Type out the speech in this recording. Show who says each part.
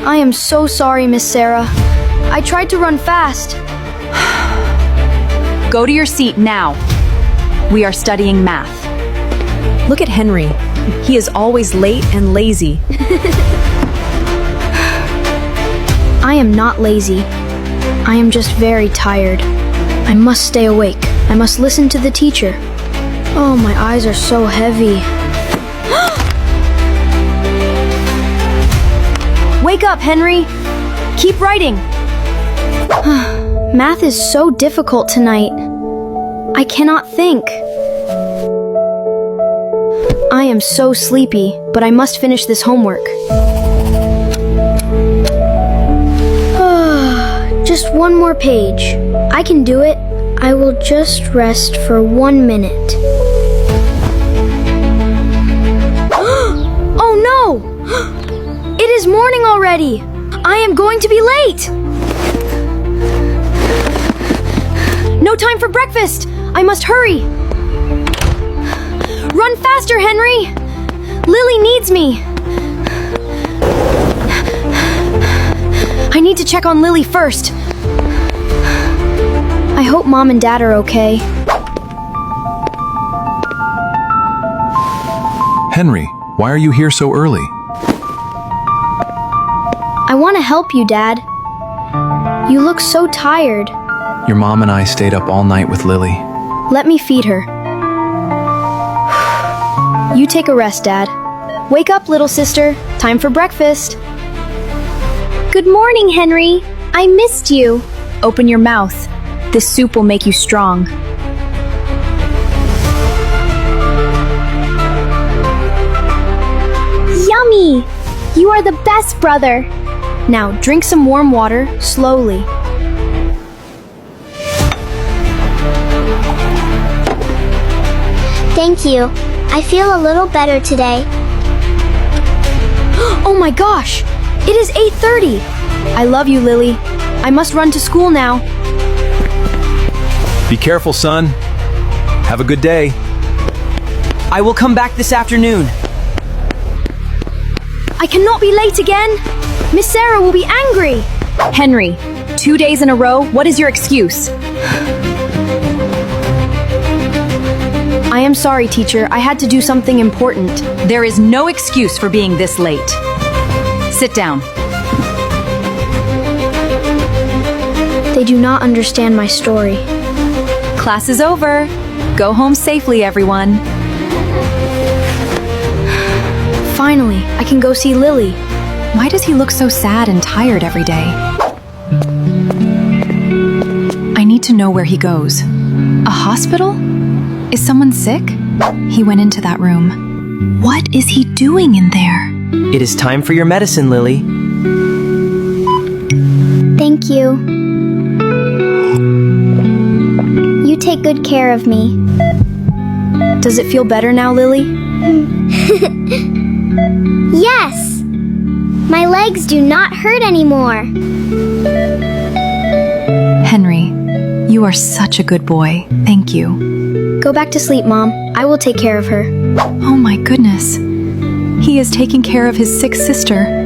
Speaker 1: I am so sorry, Miss Sarah. I tried to run fast.
Speaker 2: Go to your seat now. We are studying math.
Speaker 3: Look at Henry. He is always late and lazy.
Speaker 1: I am not lazy. I am just very tired. I must stay awake. I must listen to the teacher. Oh, my eyes are so heavy.
Speaker 2: Wake up, Henry. Keep writing.
Speaker 1: Math is so difficult tonight. I cannot think. I am so sleepy, but I must finish this homework. Just one more page. I can do it. I will just rest for 1 minute. Oh no! It is morning already! I am going to be late! No time for breakfast! I must hurry! Run faster, Henry! Lily needs me! I need to check on Lily first. I hope Mom and Dad are okay.
Speaker 4: Henry, why are you here so early?
Speaker 1: I want to help you, Dad. You look so tired.
Speaker 4: Your mom and I stayed up all night with Lily.
Speaker 1: Let me feed her. You take a rest, Dad. Wake up, little sister. Time for breakfast.
Speaker 2: Good morning, Henry. I missed you. Open your mouth. This soup will make you strong.
Speaker 5: Yummy! You are the best brother.
Speaker 1: Now, drink some warm water, slowly.
Speaker 5: Thank you. I feel a little better today.
Speaker 1: Oh my gosh! It is 8:30! I love you, Lily. I must run to school now.
Speaker 6: Be careful, son. Have a good day.
Speaker 7: I will come back this afternoon.
Speaker 1: I cannot be late again! Miss Sarah will be angry!
Speaker 2: Henry, 2 days in a row, what is your excuse?
Speaker 1: I am sorry, teacher. I had to do something important.
Speaker 2: There is no excuse for being this late. Sit down.
Speaker 1: They do not understand my story.
Speaker 2: Class is over. Go home safely, everyone.
Speaker 1: Finally, I can go see Lily.
Speaker 2: Why does he look so sad and tired every day? I need to know where he goes. A hospital? Is someone sick? He went into that room. What is he doing in there?
Speaker 7: It is time for your medicine, Lily.
Speaker 5: Thank you. You take good care of me.
Speaker 1: Does it feel better now, Lily?
Speaker 5: Yes! My legs do not hurt anymore.
Speaker 2: Henry, you are such a good boy. Thank you.
Speaker 1: Go back to sleep, Mom. I will take care of her.
Speaker 2: Oh my goodness. He is taking care of his sick sister.